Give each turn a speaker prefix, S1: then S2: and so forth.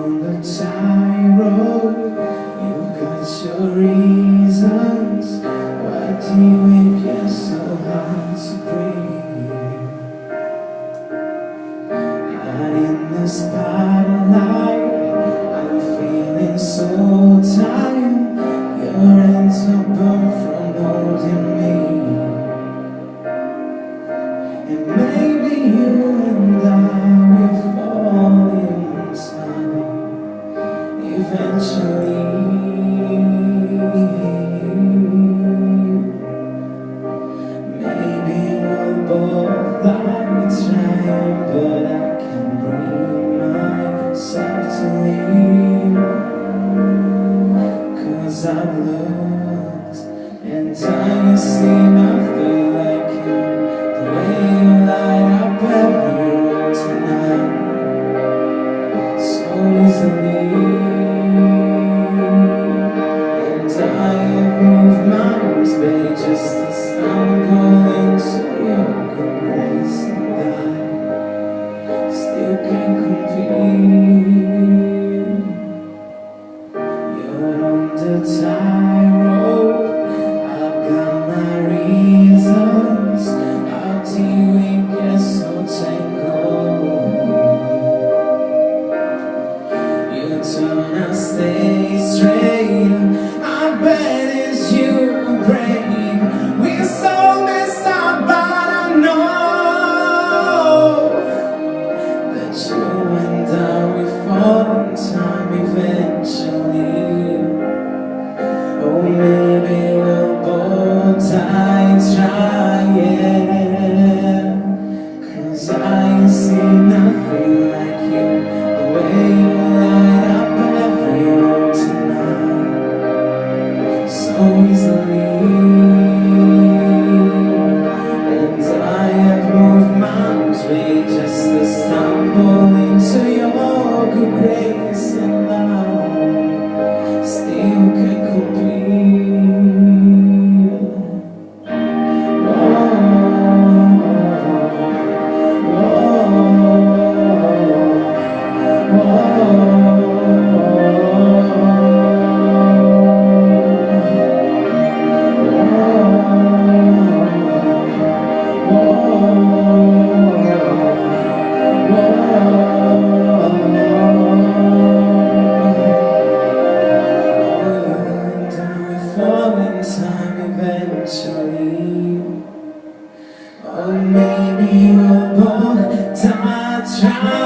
S1: on the tightrope. You got your reasons. Why do it get so hard to breathe? Out in the spotlight, I'm feeling so tired. Your hands are burnt from holding me. And maybe you and I will fall in time eventually. Maybe we'll both die trying, but I can bring myself to leave. 'Cause I've looked and I see nothing like you. The way you light up every room tonight so easily. And I have moved mountains, babe, just to stumble into your good grace. And I still can't compete. You're on the tightrope. I've got my reasons. How do we get so tangled? You turn, I stay straight. I bet it's you break. We're so messed up, but I know that you and I will fall in time eventually. Oh, maybe we'll both die trying. 'Cause I see nothing like you. The way you light up every room tonight so easily. And I have moved mountains, babe, just to stumble into your good grace. And I still can't compete. Whoa, whoa, time eventually. Oh, maybe we'll both die trying.